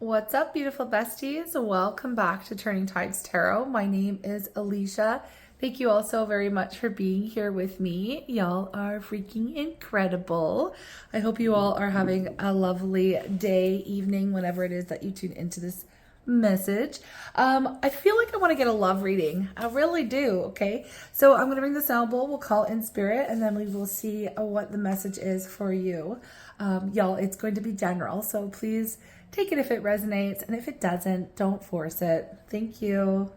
What's up, beautiful besties? Welcome back to Turning Tides Tarot. My name is Alishia. Thank you all so very much for being here with me. Y'all are freaking incredible. I hope you all are having a lovely day, evening, whenever it is that you tune into this message. I feel like I want to get a love reading. I really do, okay? So I'm going to bring the sound bowl. We'll call in spirit, and then we will see what the message is for you. Y'all, it's going to be general, so please take it if it resonates, and if it doesn't, don't force it. Thank you.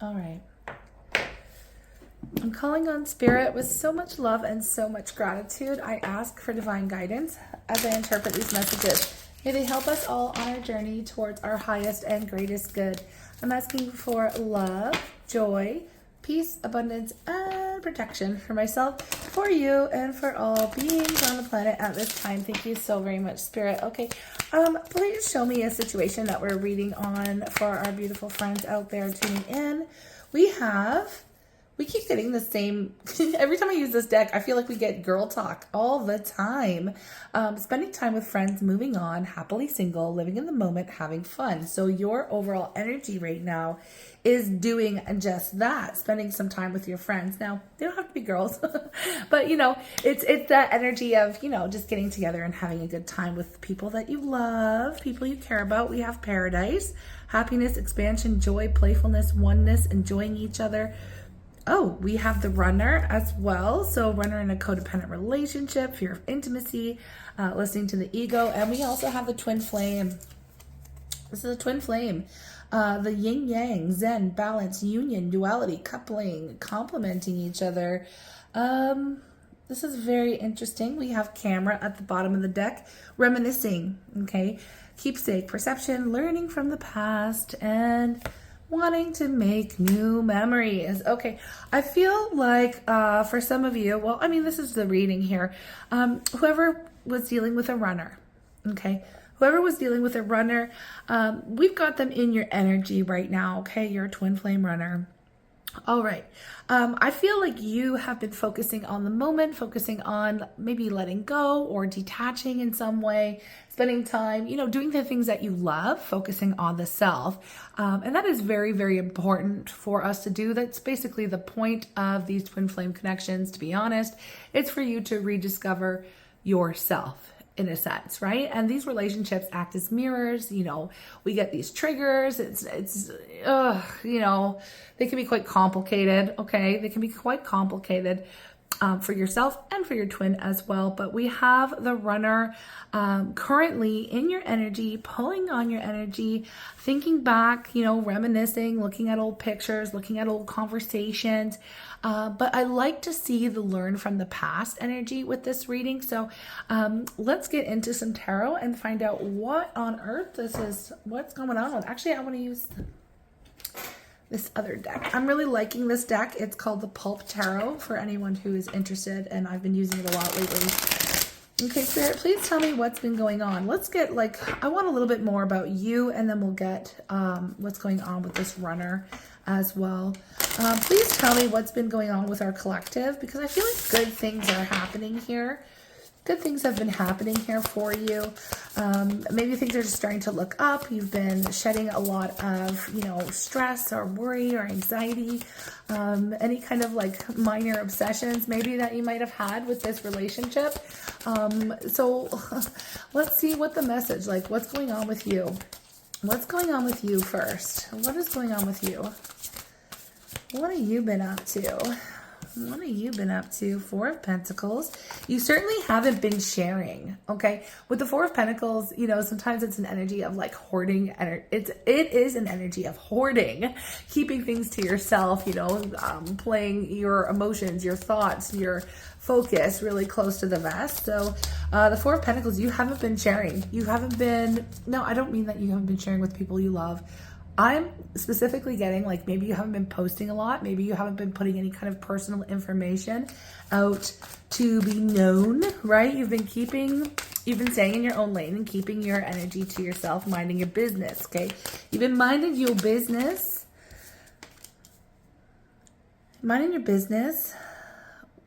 All right. I'm calling on spirit with so much love and so much gratitude. I ask for divine guidance as I interpret these messages. May they help us all on our journey towards our highest and greatest good. I'm asking for love, joy, peace, abundance, and protection for myself, for you, and for all beings on the planet at this time. Thank you so very much, Spirit. Okay, please show me a situation that we're reading on for our beautiful friends out there tuning in. We keep getting the same, every time I use this deck, I feel like we get girl talk all the time. Spending time with friends, moving on, happily single, living in the moment, having fun. So your overall energy right now is doing just that, spending some time with your friends. Now, they don't have to be girls, but it's that energy of, just getting together and having a good time with people that you love, people you care about. We have paradise, happiness, expansion, joy, playfulness, oneness, enjoying each other. Oh, we have the runner as well. So runner in a codependent relationship, fear of intimacy, listening to the ego. And we also have the twin flame. This is a twin flame. The yin yang, zen, balance, union, duality, coupling, complementing each other. This is very interesting. We have camera at the bottom of the deck, reminiscing, okay? Keepsake, perception, learning from the past, and wanting to make new memories. Okay, I feel like for some of you, this is the reading here. Whoever was dealing with a runner, okay? Whoever was dealing with a runner, we've got them in your energy right now, okay? You're a twin flame runner. All right. I feel like you have been focusing on the moment, focusing on maybe letting go or detaching in some way, spending time, doing the things that you love, focusing on the self. And that is very, very important for us to do. That's basically the point of these twin flame connections, to be honest. It's for you to rediscover yourself, in a sense, right? And these relationships act as mirrors. We get these triggers. They can be quite complicated. Okay, they can be quite complicated for yourself and for your twin as well. But we have the runner currently in your energy, pulling on your energy, thinking back, reminiscing, looking at old pictures, looking at old conversations. But I like to see the learn from the past energy with this reading. So let's get into some tarot and find out what on earth this is, what's going on. Actually, I want to use this other deck. I'm really liking this deck. It's called the Pulp Tarot for anyone who is interested, and I've been using it a lot lately. Okay, Spirit, please tell me what's been going on. Let's get I want a little bit more about you, and then we'll get what's going on with this runner as well. Please tell me what's been going on with our collective, because I feel like good things are happening here. Good things have been happening here for you. Maybe things are just starting to look up. You've been shedding a lot of, stress or worry or anxiety, any kind of minor obsessions maybe that you might have had with this relationship. So let's see what the message, what's going on with you? What's going on with you first? What is going on with you? What have you been up to? What have you been up to? Four of Pentacles. You certainly haven't been sharing, okay? With the Four of Pentacles, sometimes it's an energy of hoarding. It is an energy of hoarding, keeping things to yourself, playing your emotions, your thoughts, your focus really close to the vest. So the Four of Pentacles, you haven't been sharing. You haven't been, no, I don't mean that you haven't been sharing with people you love. I'm specifically getting like maybe you haven't been posting a lot, maybe you haven't been putting any kind of personal information out to be known, right? You've been staying in your own lane and keeping your energy to yourself, minding your business, okay? You've been minding your business. Minding your business.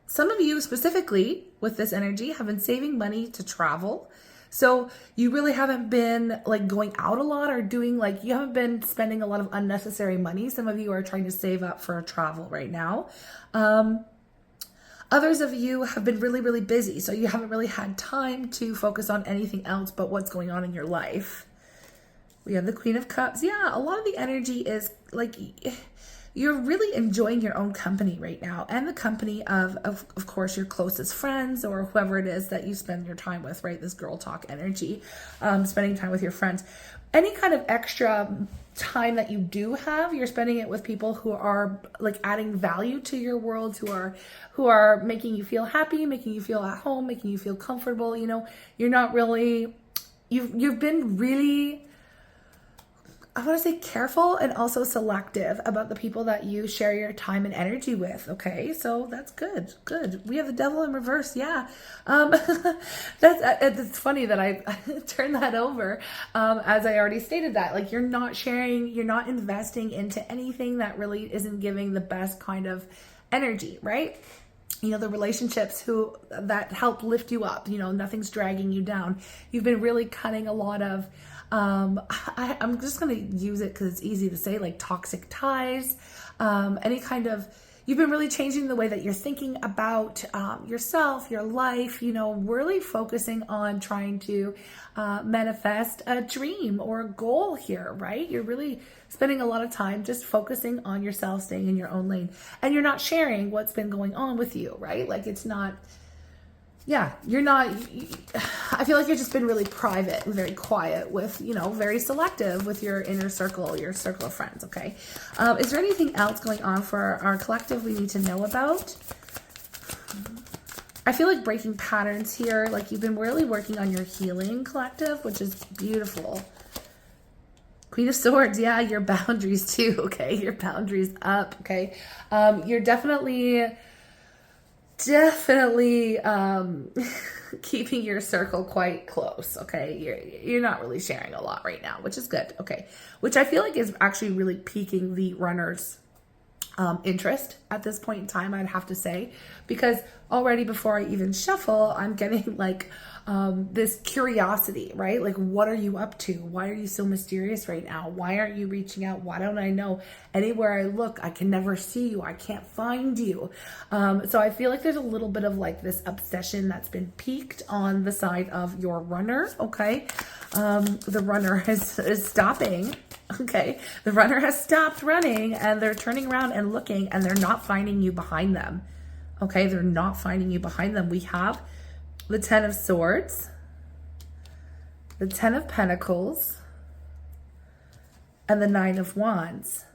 Some of you specifically with this energy have been saving money to travel. So you really haven't been like going out a lot or doing like, you haven't been spending a lot of unnecessary money. Some of you are trying to save up for a travel right now. Others of you have been really, really busy. So you haven't really had time to focus on anything else but what's going on in your life. We have the Queen of Cups. Yeah, a lot of the energy is like, you're really enjoying your own company right now, and the company of course, your closest friends or whoever it is that you spend your time with, right? This girl talk energy, spending time with your friends. Any kind of extra time that you do have, you're spending it with people who are like adding value to your world, who are making you feel happy, making you feel at home, making you feel comfortable. You know, you're not really, you've been really, I want to say careful and also selective about the people that you share your time and energy with. Okay, so that's good. Good. We have the Devil in reverse. Yeah, it's funny that I turned that over. As I already stated that, like, you're not sharing, you're not investing into anything that really isn't giving the best kind of energy, right? You know, the relationships that help lift you up. You know, nothing's dragging you down. You've been really cutting a lot of. I'm just going to use it because it's easy to say, like toxic ties, any kind of, you've been really changing the way that you're thinking about yourself, your life, you know, really focusing on trying to manifest a dream or a goal here, right? You're really spending a lot of time just focusing on yourself, staying in your own lane, and you're not sharing what's been going on with you, right? Like, it's not, yeah, you're not, I feel like you've just been really private and very quiet with, you know, very selective with your inner circle, your circle of friends, okay? Is there anything else going on for our collective we need to know about? I feel like breaking patterns here, like you've been really working on your healing, collective, which is beautiful. Queen of Swords, yeah, your boundaries too, okay? Your boundaries up, okay? You're definitely keeping your circle quite close, okay? You're not really sharing a lot right now, which is good, okay? Which I feel like is actually really piquing the runner's interest at this point in time, I'd have to say, because already before I even shuffle, I'm getting like this curiosity, right? Like, what are you up to? Why are you so mysterious right now? Why aren't you reaching out? Why don't I know? Anywhere I look, I can never see you. I can't find you. So I feel like there's a little bit of like this obsession that's been piqued on the side of your runner, okay? The runner is stopping. Okay, the runner has stopped running and they're turning around and looking, and they're not finding you behind them. Okay, they're not finding you behind them. We have the Ten of Swords, the Ten of Pentacles, and the Nine of Wands.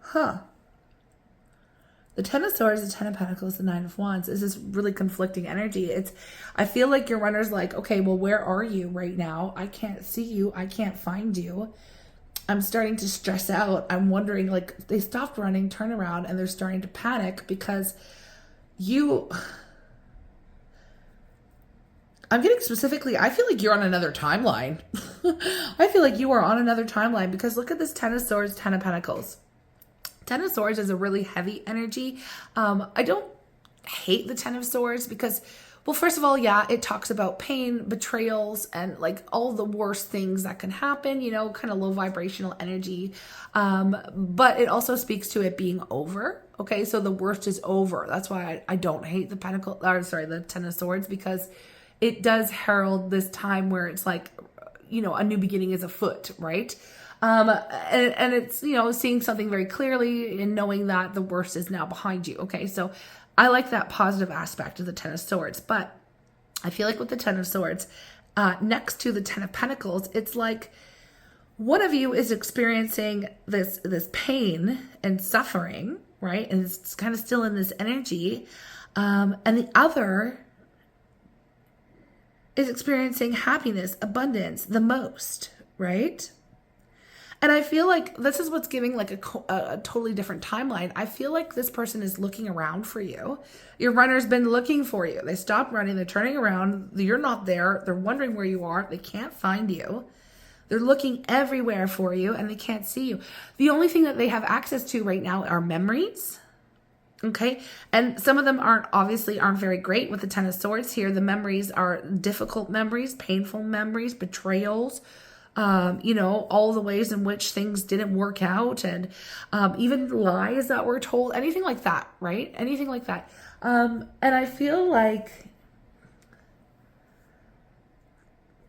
Huh. The Ten of Swords, the Ten of Pentacles, the Nine of Wands is this really conflicting energy. I feel like your runner's like, okay, well, where are you right now? I can't see you. I can't find you. I'm starting to stress out. I'm wondering, like, they stopped running, turn around, and they're starting to panic because I'm getting specifically, I feel like you're on another timeline. I feel like you are on another timeline because look at this Ten of Swords, Ten of Pentacles. Ten of Swords is a really heavy energy. I don't hate the Ten of Swords because, well, first of all, yeah, it talks about pain, betrayals, and like all the worst things that can happen, you know, kind of low vibrational energy. But it also speaks to it being over. Okay, so the worst is over. That's why I don't hate the the Ten of Swords, because it does herald this time where it's like, you know, a new beginning is afoot, right? And it's, you know, seeing something very clearly and knowing that the worst is now behind you. Okay, so I like that positive aspect of the Ten of Swords, but I feel like with the Ten of Swords, next to the Ten of Pentacles, it's like one of you is experiencing this pain and suffering, right? And it's kind of still in this energy. And the other is experiencing happiness, abundance the most, right? And I feel like this is what's giving like a totally different timeline. I feel like this person is looking around for you. Your runner's been looking for you. They stopped running. They're turning around. You're not there. They're wondering where you are. They can't find you. They're looking everywhere for you and they can't see you. The only thing that they have access to right now are memories. Okay. And some of them aren't very great with the Ten of Swords here. The memories are difficult memories, painful memories, betrayals, all the ways in which things didn't work out, and even lies that were told, anything like that, right? Anything like that. And I feel like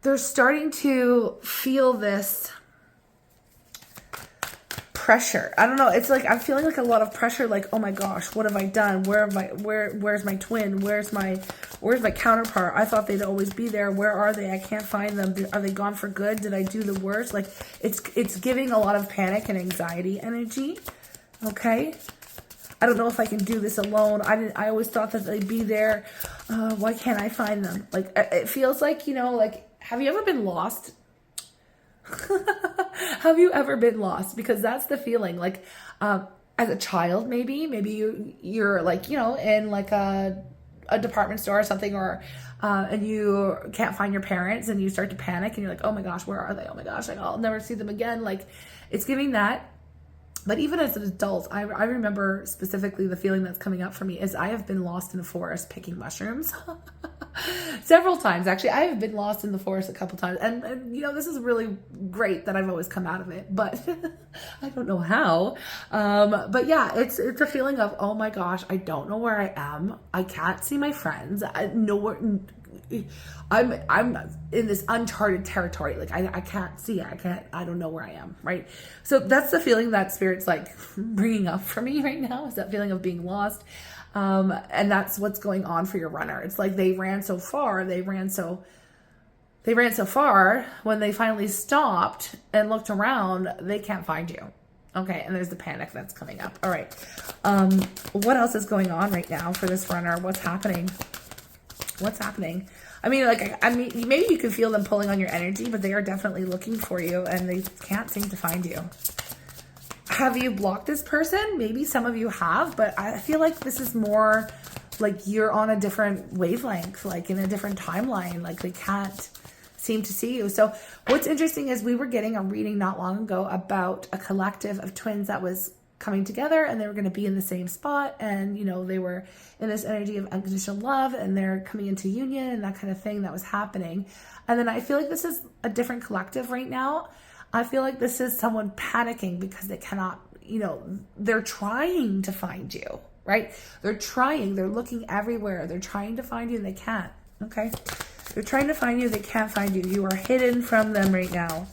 they're starting to feel this pressure. I don't know. It's like, I'm feeling like a lot of pressure, like, oh my gosh, what have I done? Where's my twin? Where's my counterpart? I thought they'd always be there. Where are they? I can't find them. Are they gone for good? Did I do the worst? Like, it's giving a lot of panic and anxiety energy. Okay. I don't know if I can do this alone. I always thought that they'd be there. Why can't I find them? Like, it feels like, like, have you ever been lost? Have you ever been lost? Because that's the feeling. Like, as a child, maybe you're like, in like a department store or something, or and you can't find your parents and you start to panic and you're like, oh my gosh, where are they? Oh my gosh, I'll never see them again. Like, it's giving that. But even as an adult, I remember specifically the feeling that's coming up for me is I have been lost in the forest picking mushrooms. Several times, actually. I have been lost in the forest a couple times. And this is really great that I've always come out of it. But I don't know how. But yeah, it's a feeling of, oh my gosh, I don't know where I am. I can't see my friends. I'm in this uncharted territory. Like, I can't see it. I don't know where I am, right? So that's the feeling that Spirit's like bringing up for me right now, is that feeling of being lost. And that's what's going on for your runner. It's like they ran so far, when they finally stopped and looked around, they can't find you. Okay, and there's the panic that's coming up. All right. What else is going on right now for this runner? What's happening? I mean, maybe you can feel them pulling on your energy, but they are definitely looking for you and they can't seem to find you. Have you blocked this person? Maybe some of you have, but I feel like this is more like you're on a different wavelength, like in a different timeline, like they can't seem to see you. So what's interesting is we were getting a reading not long ago about a collective of twins that was coming together and they were going to be in the same spot, and they were in this energy of unconditional love and they're coming into union and that kind of thing that was happening. And then I feel like this is a different collective right now. I feel like this is someone panicking because they cannot, they're trying to find you, right? They're looking everywhere. They're trying to find you and they can't. Okay. They're trying to find you. They can't find you. You are hidden from them right now.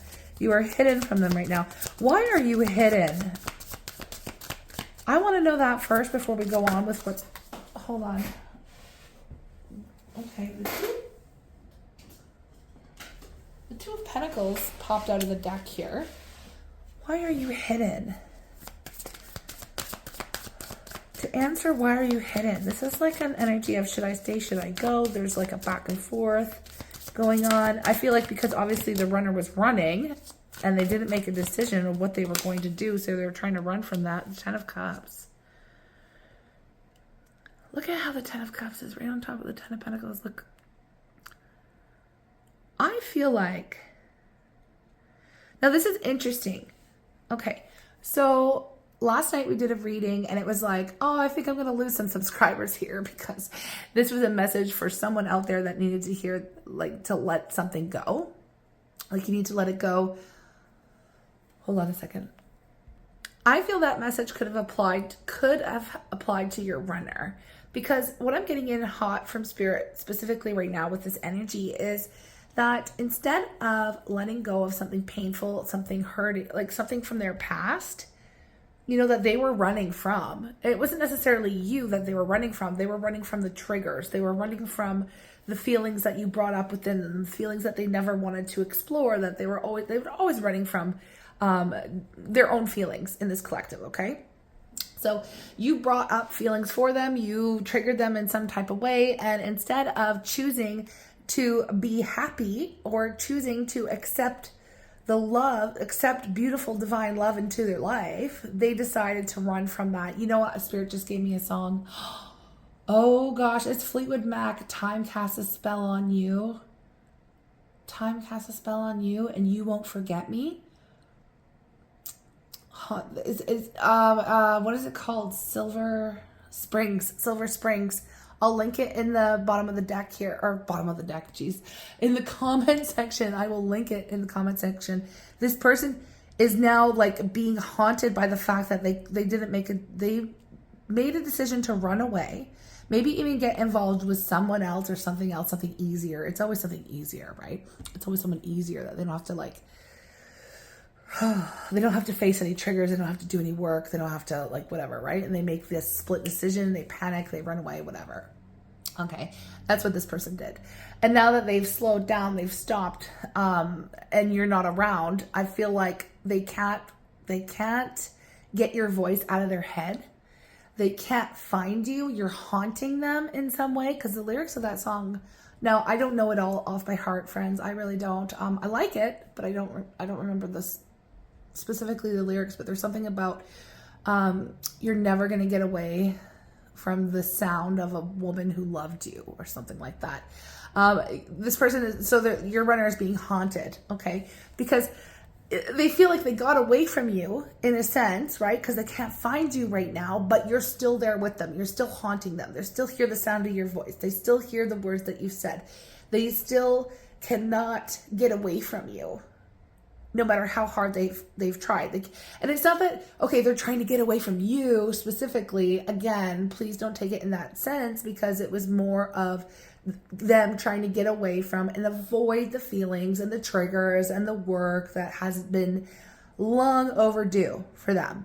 Why are you hidden? I want to know that first before we go on with what's... Hold on. Okay. The Two of Pentacles popped out of the deck here. Why are you hidden? To answer, why are you hidden? This is like an energy of should I stay, should I go? There's like a back and forth going on. I feel like because obviously the runner was running and they didn't make a decision of what they were going to do, so they were trying to run from that. The Ten of Cups. Look at how the Ten of Cups is right on top of the Ten of Pentacles. Look. I feel like... Now, this is interesting. Okay, so last night we did a reading and it was like, oh, I think I'm going to lose some subscribers here because this was a message for someone out there that needed to hear, like, to let something go. Like, you need to let it go. Hold on a second. I feel that message could have applied to your runner, because what I'm getting in hot from Spirit specifically right now with this energy is that instead of letting go of something painful, something hurting, like something from their past, that they were running from, it wasn't necessarily you that they were running from. They were running from the triggers. They were running from the feelings that you brought up within them, feelings that they never wanted to explore, that they were always running from their own feelings in this collective, okay? So you brought up feelings for them, you triggered them in some type of way, and instead of choosing to be happy or choosing to accept the love, accept beautiful divine love into their life, they decided to run from that. You know what? Spirit just gave me a song. Oh gosh, it's Fleetwood Mac, Time Casts a Spell on You. Time casts a spell on you and you won't forget me. What is it called? Silver Springs. I'll link it in the bottom of the deck here, or bottom of the deck, geez. In the comment section, I will link it in the comment section. This person is now like being haunted by the fact that they made a decision to run away. Maybe even get involved with someone else or something else, something easier. It's always something easier, right? It's always someone easier that they don't have to like, they don't have to face any triggers. They don't have to do any work. They don't have to like whatever, right? And they make this split decision. They panic, they run away, whatever. Okay, that's what this person did. And now that they've slowed down, they've stopped, and you're not around, I feel like they can't get your voice out of their head. They can't find you. You're haunting them in some way, because the lyrics of that song, now I don't know it all off by heart, friends. I really don't. I like it, but I don't remember this specifically the lyrics. But there's something about you're never gonna get away from the sound of a woman who loved you, or something like that. This person is, so your runner is being haunted, okay? Because they feel like they got away from you in a sense, right? Because they can't find you right now, but you're still there with them. You're still haunting them. They still hear the sound of your voice. They still hear the words that you've said. They still cannot get away from you, no matter how hard they've tried. And it's not that, okay, they're trying to get away from you specifically. Again, please don't take it in that sense, because it was more of them trying to get away from and avoid the feelings and the triggers and the work that has been long overdue for them.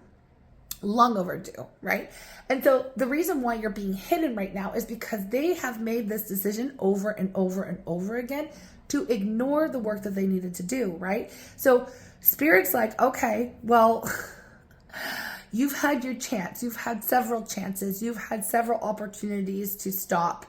Long overdue, right? And so the reason why you're being hidden right now is because they have made this decision over and over and over again to ignore the work that they needed to do, right? So Spirit's like, okay, well, you've had your chance. You've had several chances. You've had several opportunities to stop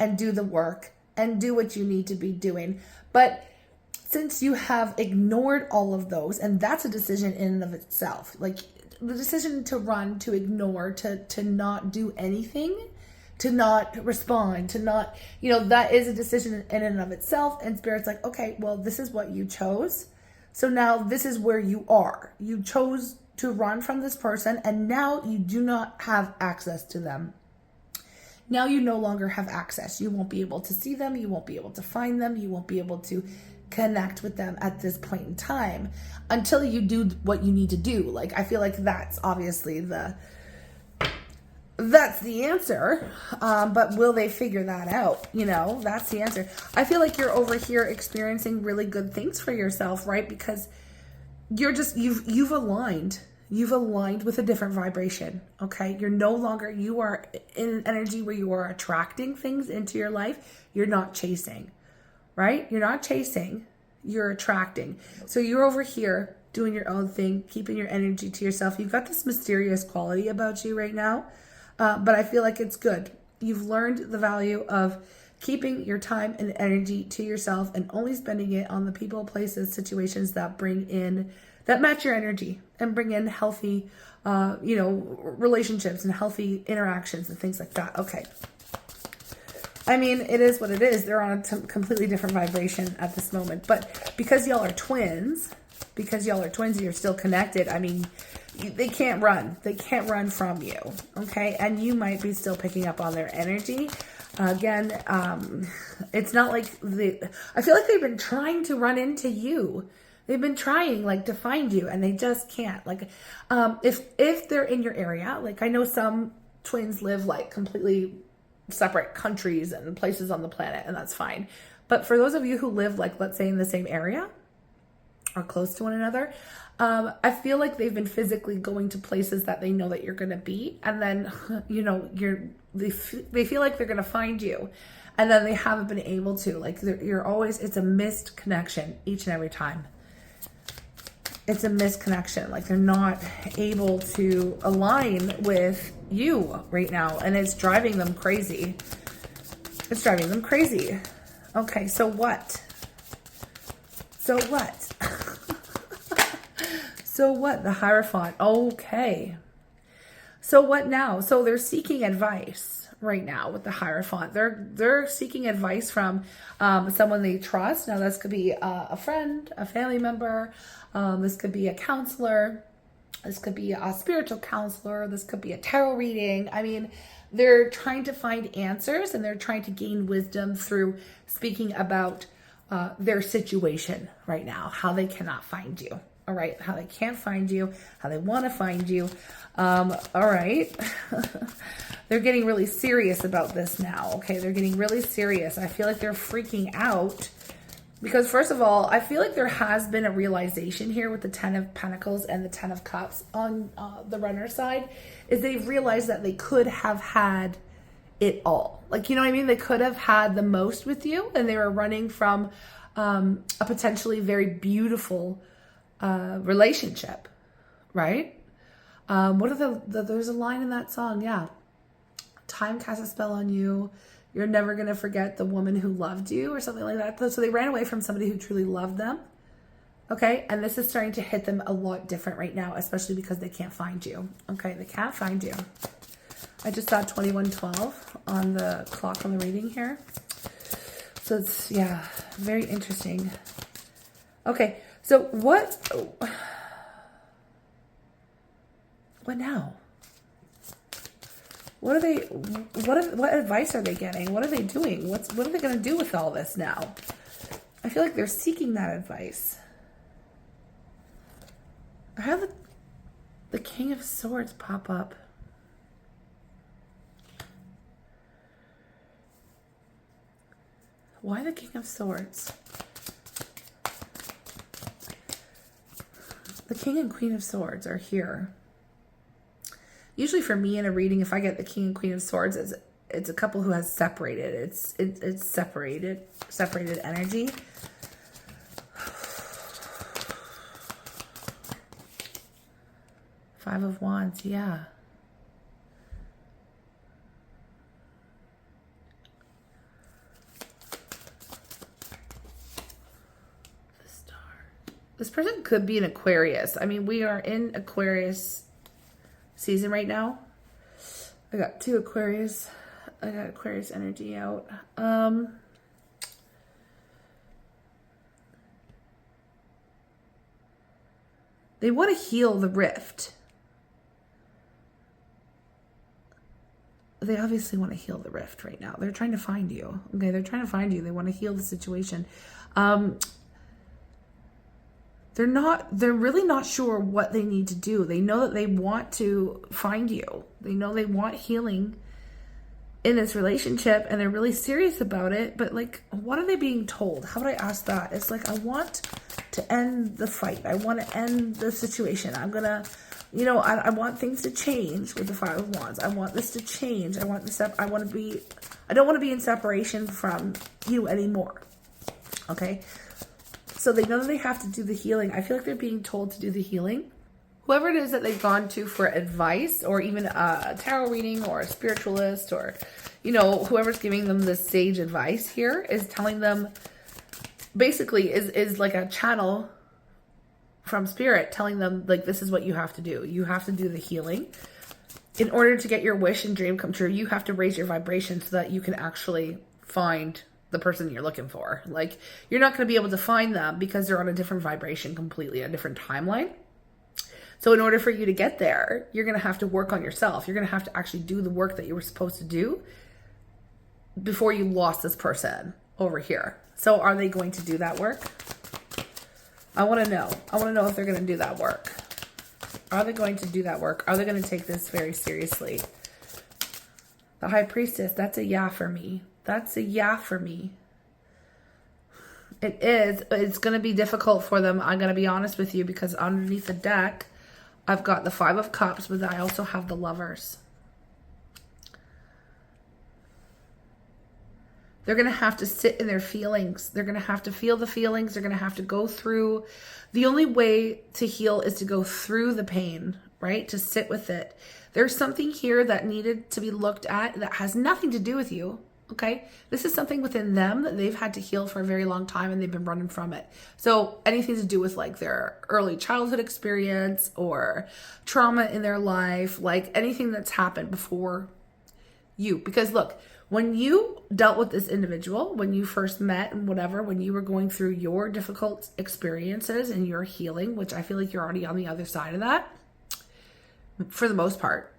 and do the work and do what you need to be doing. But since you have ignored all of those, and that's a decision in and of itself, like the decision to run, to ignore, to not do anything, to not respond, to not, that is a decision in and of itself. And Spirit's like, okay, well, this is what you chose. So now this is where you are. You chose to run from this person, and now you do not have access to them. Now you no longer have access. You won't be able to see them. You won't be able to find them. You won't be able to connect with them at this point in time until you do what you need to do. Like, I feel like that's obviously that's the answer. But will they figure that out? That's the answer. I feel like you're over here experiencing really good things for yourself, right? Because you're just, you've aligned. You've aligned with a different vibration, okay? You are in an energy where you are attracting things into your life. You're not chasing, right? You're not chasing, you're attracting. So you're over here doing your own thing, keeping your energy to yourself. You've got this mysterious quality about you right now, but I feel like it's good. You've learned the value of keeping your time and energy to yourself and only spending it on the people, places, situations that match your energy and bring in healthy, relationships and healthy interactions and things like that. Okay. I mean, it is what it is. They're on a completely different vibration at this moment. But because y'all are twins, you're still connected. I mean, they can't run. They can't run from you. Okay. And you might be still picking up on their energy. Again, it's not like I feel like they've been trying to run into you. They've been trying to find you, and they just can't. If they're in your area, I know some twins live completely separate countries and places on the planet, and that's fine. But for those of you who live let's say in the same area or close to one another, I feel like they've been physically going to places that they know that you're going to be. And then, they feel like they're going to find you, and then they haven't been able to. It's a missed connection each and every time. It's a misconnection. They're not able to align with you right now. And it's driving them crazy. Okay, so what? So what? So what? The Hierophant. Okay. So what now? So they're seeking advice right now with the Hierophant. They're seeking advice from someone they trust. Now this could be a friend, a family member. This could be a counselor. This could be a spiritual counselor. This could be a tarot reading. I mean, they're trying to find answers and they're trying to gain wisdom through speaking about their situation right now, how they cannot find you. All right, how they can't find you, how they want to find you. All right. They're getting really serious about this now. Okay, they're getting really serious. I feel like they're freaking out because, first of all, I feel like there has been a realization here with the 10 of Pentacles and the 10 of Cups on the runner side, is they've realized that they could have had it all. Like, you know what I mean? They could have had the most with you, and they were running from a potentially very beautiful relationship, right? What are there's a line in that song, yeah. Time casts a spell on you. You're never going to forget the woman who loved you, or something like that. So they ran away from somebody who truly loved them. Okay. And this is starting to hit them a lot different right now, especially because they can't find you. Okay. They can't find you. I just saw 2112 on the clock on the reading here. So it's, yeah, very interesting. Okay. So what now? What are they, what advice are they getting? What are they doing? What are they going to do with all this now? I feel like they're seeking that advice. I have the King of Swords pop up. Why the King of Swords? The King and Queen of Swords are here. Usually for me in a reading, if I get the King and Queen of Swords, it's a couple who has separated. It's separated energy. Five of Wands, yeah. The Star. This person could be an Aquarius. I mean, we are in Aquarius season right now. I got two Aquarius. I got Aquarius energy out. They want to heal the rift. They obviously want to heal the rift right now. They're trying to find you. Okay, they're trying to find you. They want to heal the situation. They're really not sure what they need to do. They know that they want to find you. They know they want healing in this relationship, and they're really serious about it. But like, what are they being told? How would I ask that? It's like, I want to end the fight. I want to end the situation. I'm gonna, you know, I want things to change with the Five of Wands. I want this to change. I don't want to be in separation from you anymore. Okay. So they know that they have to do the healing. I feel like they're being told to do the healing. Whoever it is that they've gone to for advice, or even a tarot reading or a spiritualist, or, you know, whoever's giving them the sage advice here is telling them, basically is like a channel from spirit telling them, like, this is what you have to do. You have to do the healing. In order to get your wish and dream come true, you have to raise your vibration so that you can actually find the person you're looking for. Like, you're not going to be able to find them because they're on a different vibration completely, a different timeline. So in order for you to get there, you're going to have to work on yourself. You're going to have to actually do the work that you were supposed to do before you lost this person over here. So are they going to do that work? I want to know. I want to know if they're going to do that work. Are they going to do that work? Are they going to take this very seriously? The High Priestess, that's a yeah for me. That's a yeah for me. It is. It's going to be difficult for them. I'm going to be honest with you, because underneath the deck, I've got the Five of Cups, but I also have the Lovers. They're going to have to sit in their feelings. They're going to have to feel the feelings. They're going to have to go through. The only way to heal is to go through the pain, right? To sit with it. There's something here that needed to be looked at that has nothing to do with you. Okay, this is something within them that they've had to heal for a very long time and they've been running from it. So anything to do with like their early childhood experience or trauma in their life, like anything that's happened before you. Because look, when you dealt with this individual, when you first met and whatever, when you were going through your difficult experiences and your healing, which I feel like you're already on the other side of that for the most part,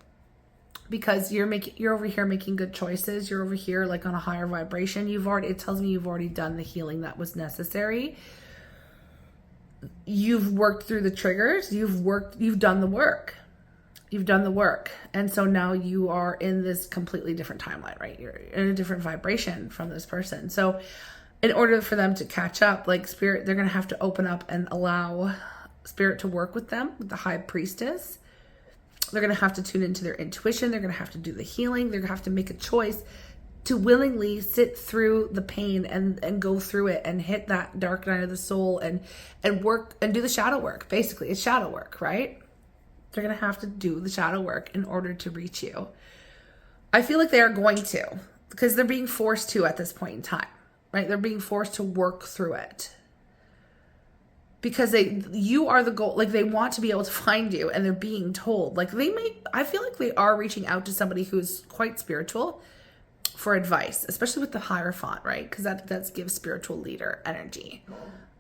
because you're over here making good choices. You're over here like on a higher vibration. It tells me you've already done the healing that was necessary. You've worked through the triggers. You've done the work. You've done the work. And so now you are in this completely different timeline, right? You're in a different vibration from this person. So in order for them to catch up, like spirit, they're going to have to open up and allow spirit to work with them, with the high priestess. They're going to have to tune into their intuition. They're going to have to do the healing. They're going to have to make a choice to willingly sit through the pain and go through it and hit that dark night of the soul and work and do the shadow work. Basically, it's shadow work, right? They're going to have to do the shadow work in order to reach you. I feel like they are going to, because they're being forced to at this point in time, right? They're being forced to work through it. Because you are the goal. Like they want to be able to find you and they're being told. Like I feel like they are reaching out to somebody who's quite spiritual for advice, especially with the Hierophant, right? Because that gives spiritual leader energy.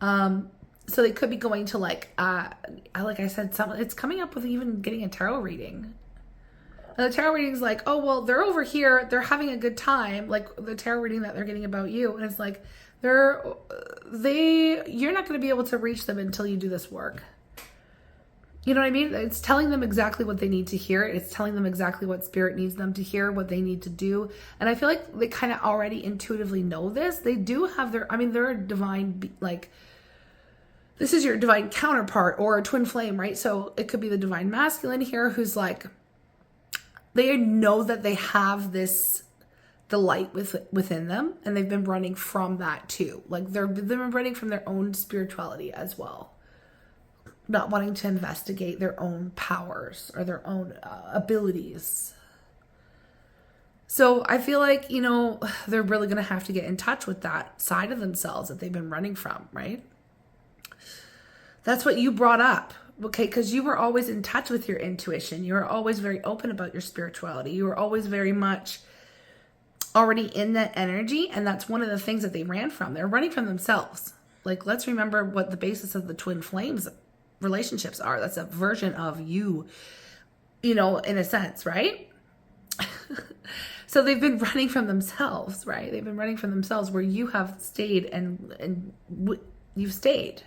So they could be going to like I said, it's coming up with even getting a tarot reading. And the tarot reading's like, oh, well, they're over here. They're having a good time. Like the tarot reading that they're getting about you. And it's like, you're not going to be able to reach them until you do this work. You know what I mean? It's telling them exactly what they need to hear. It's telling them exactly what spirit needs them to hear, what they need to do. And I feel like they kind of already intuitively know this. They do have they're a divine, like, this is your divine counterpart or a twin flame, right? So it could be the divine masculine here who's like, they know that they have the light within them, and they've been running from that too. Like they've been running from their own spirituality as well, not wanting to investigate their own powers or their own abilities. So I feel like, they're really going to have to get in touch with that side of themselves that they've been running from, right? That's what you brought up, okay? Because you were always in touch with your intuition. You were always very open about your spirituality. You were always very much already in that energy, and that's one of the things that they ran from. They're running from themselves. Like, let's remember what the basis of the twin flames relationships are. That's a version of you, in a sense, right? So they've been running from themselves, right? They've been running from themselves where you have stayed and you've stayed.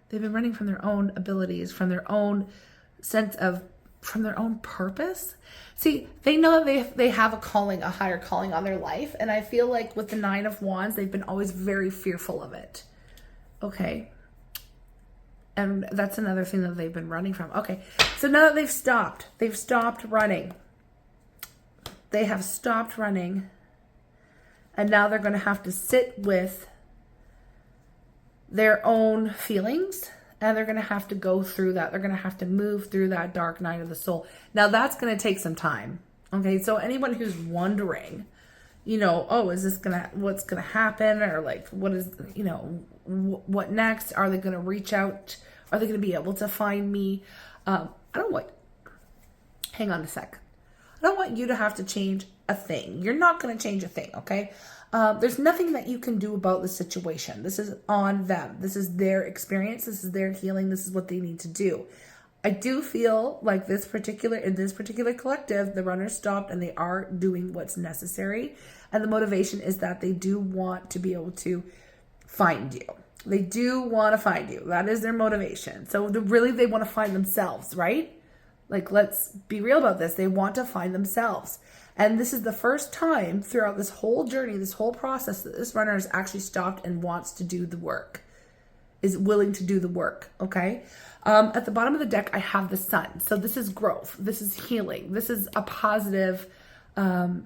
They've been running from their own abilities, from their own from their own purpose. See, they know that they have a calling, a higher calling on their life. And I feel like with the 9 of Wands, they've been always very fearful of it. Okay. And that's another thing that they've been running from. Okay. So now that they've stopped running. They have stopped running. And now they're going to have to sit with their own feelings. And they're going to have to go through that. They're going to have to move through that dark night of the soul. Now, that's going to take some time. Okay, so anyone who's wondering, what's going to happen? Or like, what is, what next? Are they going to reach out? Are they going to be able to find me? Hang on a sec. I don't want you to have to change a thing. You're not going to change a thing, okay? There's nothing that you can do about the situation. This is on them. This is their experience. This is their healing. This is what they need to do. I do feel like in this particular collective, the runners stopped and they are doing what's necessary. And the motivation is that they do want to be able to find you. They do want to find you. That is their motivation. So they want to find themselves, right? Like, let's be real about this. They want to find themselves. And this is the first time throughout this whole journey, this whole process, that this runner has actually stopped and wants to do the work, is willing to do the work, okay? At the bottom of the deck, I have the Sun. So this is growth. This is healing. This is a positive, let's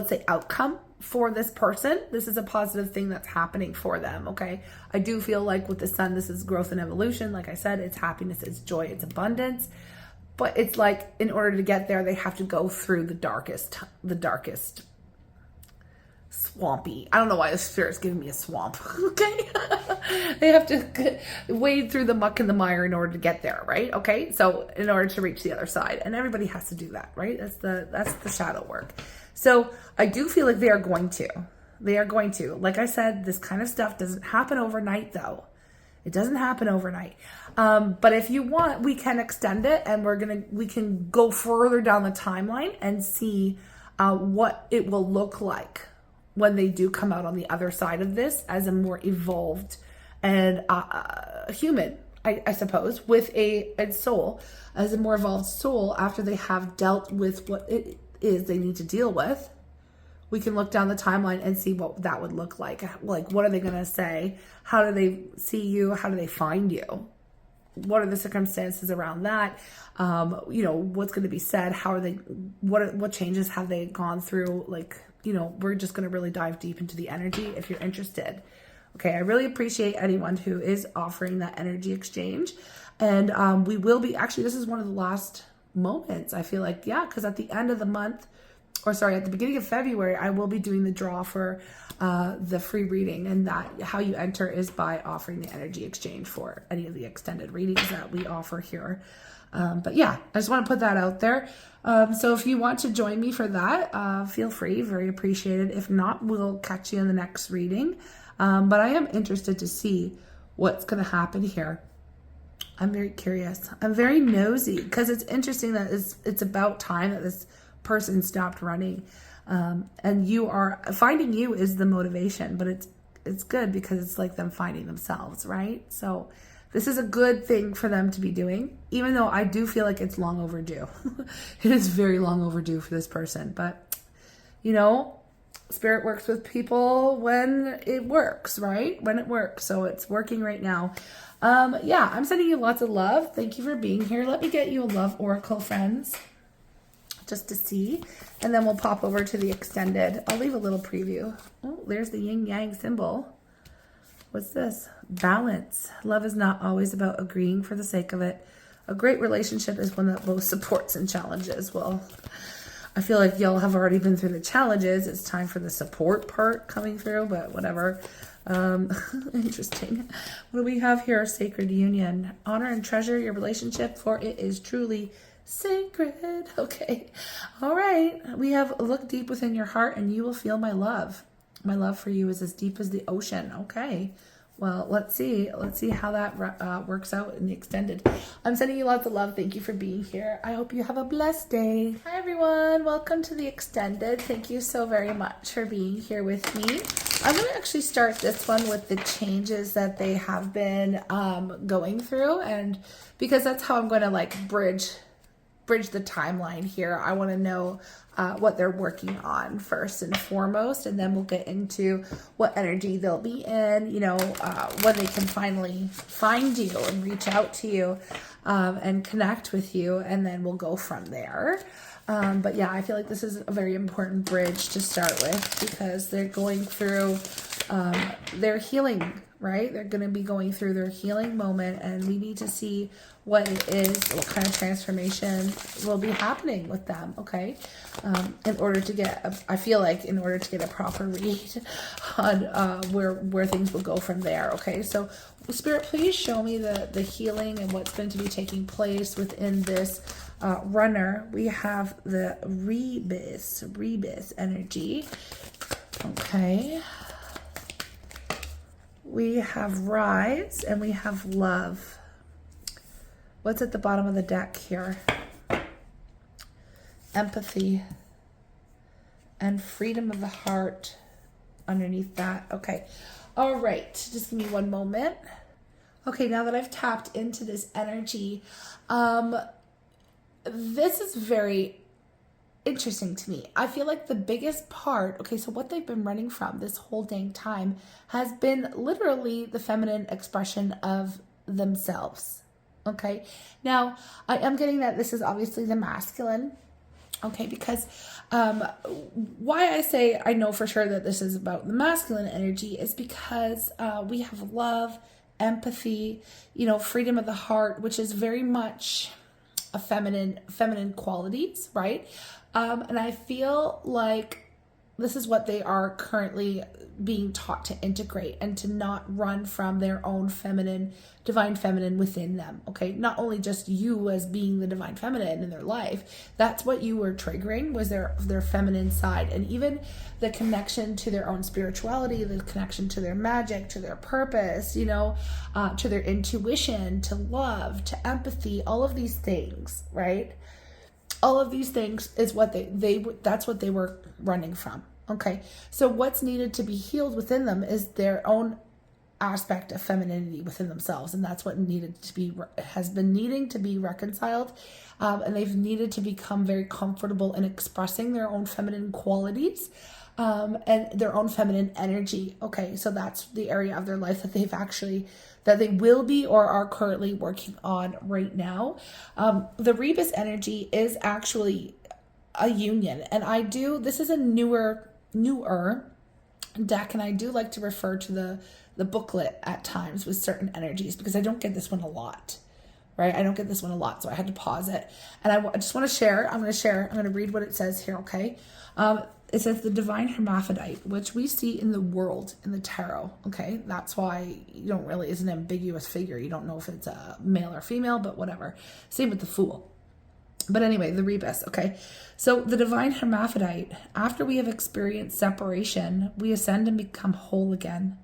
say, outcome for this person. This is a positive thing that's happening for them, okay? I do feel like with the Sun, this is growth and evolution. Like I said, it's happiness, it's joy, it's abundance. but it's like in order to get there, they have to go through the darkest swampy. I don't know why the spirit's giving me a swamp. Okay. They have to wade through the muck and the mire in order to get there, right? Okay. So in order to reach the other side, and everybody has to do that, right? That's the shadow work. So I do feel like they are going to, like I said, this kind of stuff doesn't happen overnight though. It doesn't happen overnight. But if you want, we can extend it, and we can go further down the timeline and see what it will look like when they do come out on the other side of this as a more evolved and human, I suppose, with a soul, as a more evolved soul after they have dealt with what it is they need to deal with. We can look down the timeline and see what that would look like. Like, what are they going to say? How do they see you? How do they find you? What are the circumstances around that? What's going to be said? How are they, what changes have they gone through? Like, we're just going to really dive deep into the energy if you're interested. Okay. I really appreciate anyone who is offering that energy exchange. And we will be, actually, this is one of the last moments, I feel like, because at the end of the month, at the beginning of February, I will be doing the draw for the free reading, and that how you enter is by offering the energy exchange for any of the extended readings that we offer here. But yeah, I just want to put that out there. So if you want to join me for that, feel free, very appreciated. If not, we'll catch you in the next reading. But I am interested to see what's going to happen here. I'm very curious. I'm very nosy because it's interesting that it's about time that this person stopped running, and finding you is the motivation, but it's good because it's like them finding themselves, right? So this is a good thing for them to be doing, even though I do feel like it's long overdue. It is very long overdue for this person, but spirit works with people when it works, right? When it works. So it's working right now. I'm sending you lots of love. Thank you for being here. Let me get you a love oracle, friends, just to see, and then we'll pop over to the extended. I'll leave a little preview. Oh, there's the yin yang symbol. What's this? Balance. Love is not always about agreeing for the sake of it. A great relationship is one that both supports and challenges. Well, I feel like y'all have already been through the challenges. It's time for the support part coming through, but whatever. Interesting. What do we have here? Sacred union. Honor and treasure your relationship, for it is truly sacred. Okay. All right. We have look deep within your heart and you will feel my love. My love for you is as deep as the ocean. Okay. Well, let's see how that works out in the extended. I'm sending you lots of love. Thank you for being here. I hope you have a blessed day. Hi, everyone. Welcome to the extended. Thank you so very much for being here with me. I'm going to actually start this one with the changes that they have been going through, and because that's how I'm going to bridge the timeline here. I want to know what they're working on first and foremost, and then we'll get into what energy they'll be in, when they can finally find you and reach out to you and connect with you, and then we'll go from there. But yeah, I feel like this is a very important bridge to start with because they're going through their healing, right? They're going to be going through their healing moment, and we need to see what it is, what kind of transformation will be happening with them, okay? In order to get a proper read on where things will go from there, okay? So Spirit, please show me the healing and what's going to be taking place within this runner. We have the rebus energy, okay? We have rise and we have love. What's at the bottom of the deck here? Empathy and freedom of the heart underneath that. Okay. All right. Just give me one moment. Okay. Now that I've tapped into this energy, this is very interesting to me. I feel like the biggest part, okay, so what they've been running from this whole dang time has been literally the feminine expression of themselves. Okay, now I am getting that this is obviously the masculine, okay, because why I say I know for sure that this is about the masculine energy is because we have love, empathy, freedom of the heart, which is very much feminine qualities, right? And I feel like this is what they are currently being taught to integrate and to not run from their own feminine, divine feminine within them. Okay. Not only just you as being the divine feminine in their life, that's what you were triggering, was their feminine side, and even the connection to their own spirituality, the connection to their magic, to their purpose, you know, to their intuition, to love, to empathy, all of these things, right? All of these things is what that's what they were running from. Okay. So what's needed to be healed within them is their own aspect of femininity within themselves. And that's what has been needing to be reconciled. And they've needed to become very comfortable in expressing their own feminine qualities, and their own feminine energy. Okay. So that's the area of their life that they will be or are currently working on right now. The Rebus energy is actually a union. And this is a newer deck, and I do like to refer to the booklet at times with certain energies, because I don't get this one a lot, right? I don't get this one a lot, so I had to pause it. And I just want to share. I'm going to read what it says here, okay? It says the divine hermaphrodite, which we see in the world, in the tarot, okay? That's why it's an ambiguous figure. You don't know if it's a male or female, but whatever. Same with the Fool. But anyway, the Rebus, okay? So the divine hermaphrodite, after we have experienced separation, we ascend and become whole again.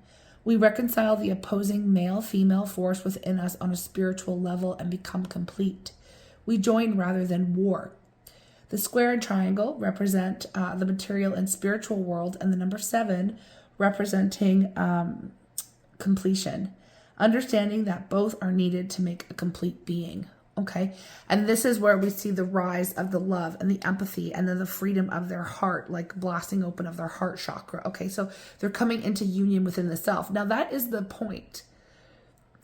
We reconcile the opposing male-female force within us on a spiritual level and become complete. We join rather than war. The square and triangle represent the material and spiritual world, and the number 7 representing completion. Understanding that both are needed to make a complete being. Okay. And this is where we see the rise of the love and the empathy, and then the freedom of their heart, like blasting open of their heart chakra. Okay. So they're coming into union within the self. Now that is the point.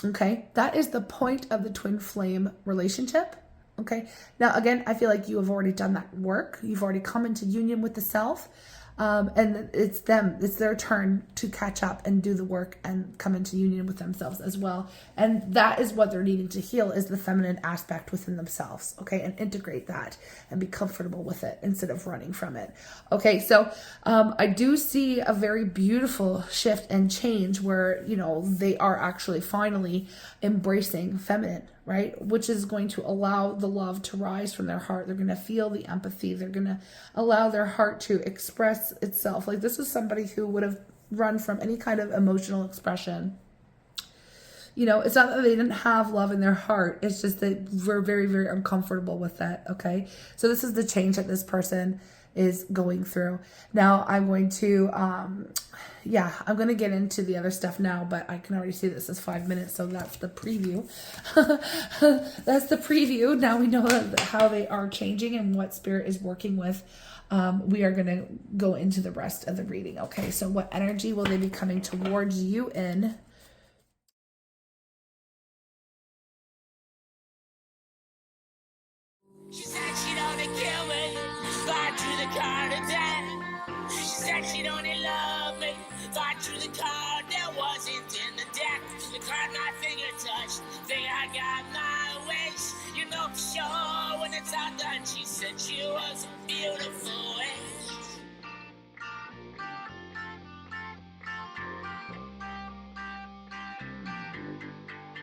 Okay. That is the point of the twin flame relationship. Okay. Now, again, I feel like you have already done that work. You've already come into union with the self. And it's their turn to catch up and do the work and come into union with themselves as well. And that is what they're needing to heal, is the feminine aspect within themselves. Okay. And integrate that and be comfortable with it instead of running from it. Okay. So, I do see a very beautiful shift and change where, they are actually finally embracing feminine, right? Which is going to allow the love to rise from their heart. They're going to feel the empathy. They're going to allow their heart to express itself. Like, this is somebody who would have run from any kind of emotional expression. It's not that they didn't have love in their heart. It's just that we're very, very uncomfortable with that. Okay. So this is the change that this person is going through. Now I'm going to, I'm going to get into the other stuff now, but I can already see this is 5 minutes. So that's the preview. That's the preview. Now we know how they are changing and what spirit is working with. We are going to go into the rest of the reading. Okay. So what energy will they be coming towards you in? She said she'd only kill me if I drew the card of death. She said she'd only love me if I drew the card that wasn't in the deck. The card my finger touched, think I got my wish. For sure when it's all done. She said she was beautiful